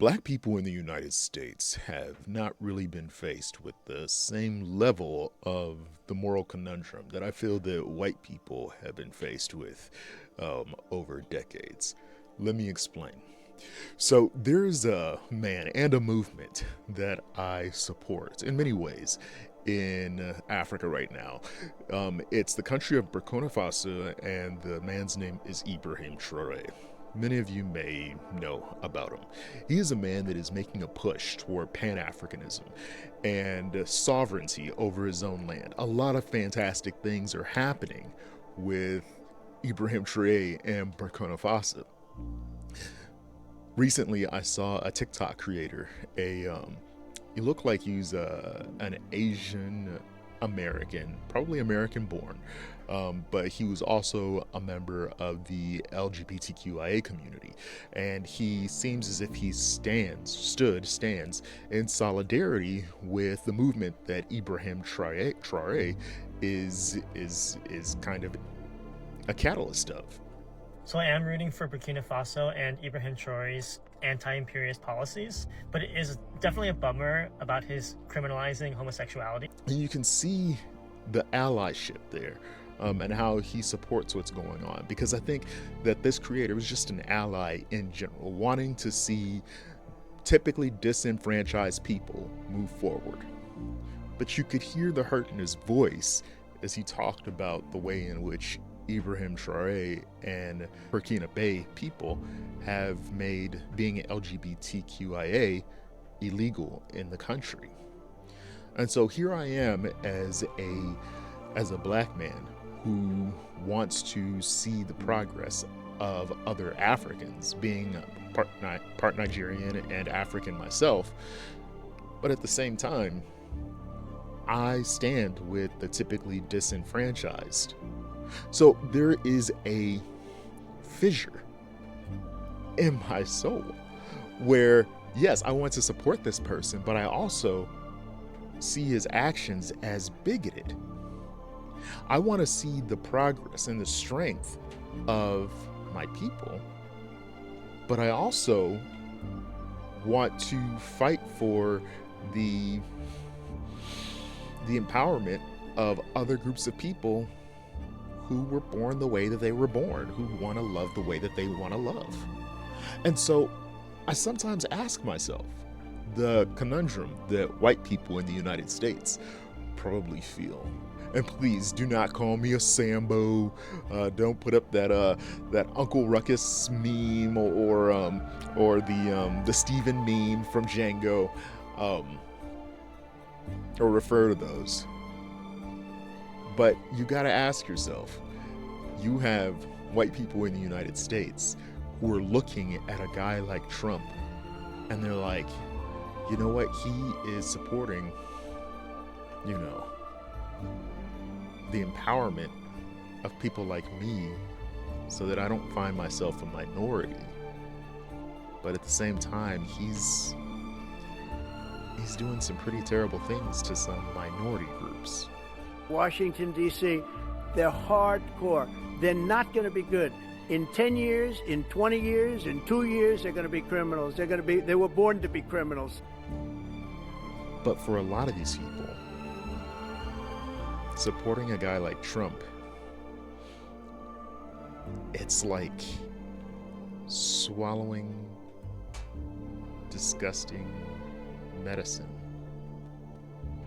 Black people in the United States have not really been faced with the same level of the moral conundrum that I feel that white people have been faced with over decades. Let me explain. So, there's a man and a movement that I support in many ways in Africa right now. It's the country of Burkina Faso, and the man's name is Ibrahim Traore. Many of you may know about him. He is a man that is making a push toward Pan Africanism and sovereignty over his own land. A lot of fantastic things are happening with Ibrahim Traore and Burkina Faso. Recently, I saw a TikTok creator. He looked like he's an Asian American, probably American born, but he was also a member of the LGBTQIA community, and he seems as if he stands in solidarity with the movement that Ibrahim Traore is kind of a catalyst of. So I am rooting for Burkina Faso and Ibrahim Traore's anti-imperialist policies, but it is definitely a bummer about his criminalizing homosexuality. And you can see the allyship there, and how he supports what's going on. Because I think that this creator was just an ally in general, wanting to see typically disenfranchised people move forward. But you could hear the hurt in his voice as he talked about the way in which Ibrahim Traore and Burkina Faso people have made being LGBTQIA illegal in the country. And so here I am as a black man who wants to see the progress of other Africans, being part Nigerian and African myself. But at the same time, I stand with the typically disenfranchised. So there is a fissure in my soul where, yes, I want to support this person, but I also see his actions as bigoted. I want to see the progress and the strength of my people, but I also want to fight for the empowerment of other groups of people who were born the way that they were born, who want to love the way that they want to love. And so I sometimes ask myself the conundrum that white people in the United States probably feel. And please do not call me a Sambo. Don't put up that Uncle Ruckus meme or the Steven meme from Django, or refer to those. But you gotta ask yourself, you have white people in the United States who are looking at a guy like Trump and they're like, you know what, he is supporting, the empowerment of people like me so that I don't find myself a minority. But at the same time, he's doing some pretty terrible things to some minority groups. Washington, D.C., they're hardcore. They're not going to be good. In 10 years, in 20 years, in 2 years, they're going to be criminals. They were born to be criminals. But for a lot of these people, supporting a guy like Trump, it's like swallowing disgusting medicine.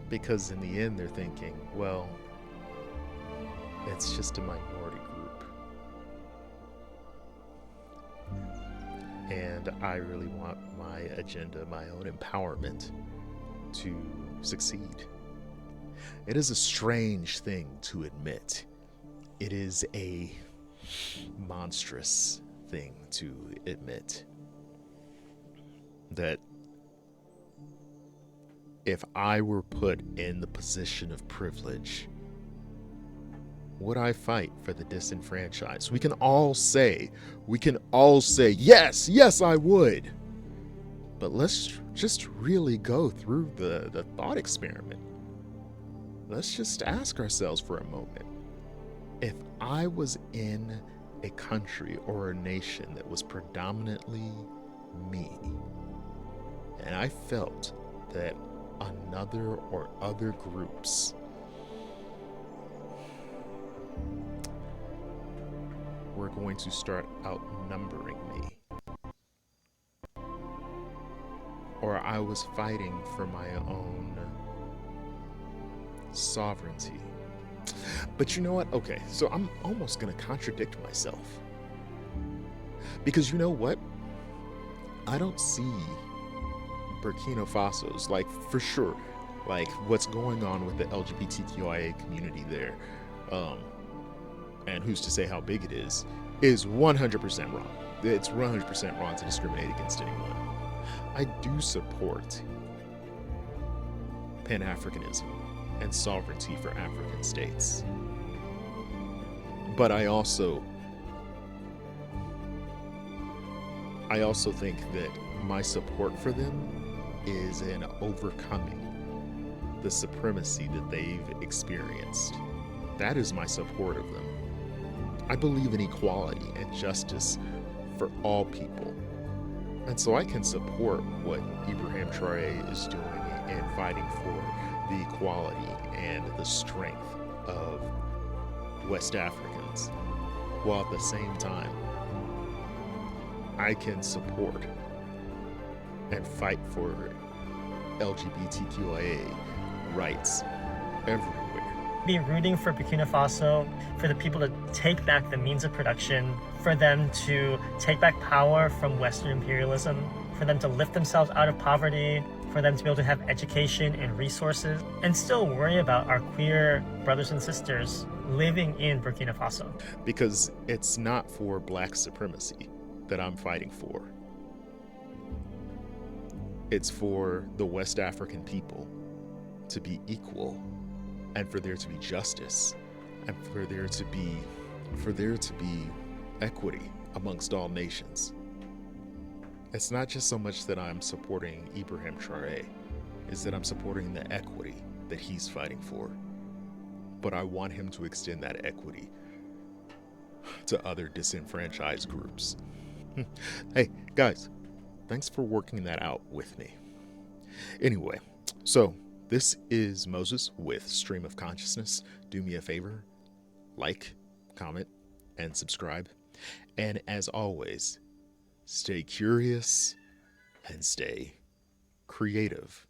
Because in the end, they're thinking, well, it's just a minority group. And I really want my agenda, my own empowerment, to succeed. It is a strange thing to admit. It is a monstrous thing to admit that if I were put in the position of privilege, would I fight for the disenfranchised? We can all say, yes, I would. But let's just really go through the thought experiment. Let's just ask ourselves for a moment. If I was in a country or a nation that was predominantly me, And I felt that another or other groups were going to start outnumbering me, or I was fighting for my own sovereignty. But you know what? Okay, so I'm almost going to contradict myself. Because you know what? I don't see Burkina Faso's, like, for sure, like, what's going on with the LGBTQIA community there, and who's to say how big it is 100% wrong. It's 100% wrong to discriminate against anyone. I do support Pan-Africanism and sovereignty for African states. But I also think that my support for them is in overcoming the supremacy that they've experienced. That is my support of them. I believe in equality and justice for all people. And so I can support what Ibrahim Traoré is doing in fighting for the equality and the strength of West Africans, while at the same time, I can support and fight for LGBTQIA rights everywhere. Be rooting for Burkina Faso, for the people to take back the means of production, for them to take back power from Western imperialism, for them to lift themselves out of poverty, for them to be able to have education and resources, and still worry about our queer brothers and sisters living in Burkina Faso. Because it's not for black supremacy that I'm fighting for. It's for the West African people to be equal, and for there to be justice, and for there to be equity amongst all nations. It's not just so much that I'm supporting Ibrahim Traoré, is that I'm supporting the equity that he's fighting for. But I want him to extend that equity to other disenfranchised groups. Hey, guys, thanks for working that out with me. Anyway, so this is Moses with Stream of Consciousness. Do me a favor, like, comment, and subscribe. And as always, stay curious and stay creative.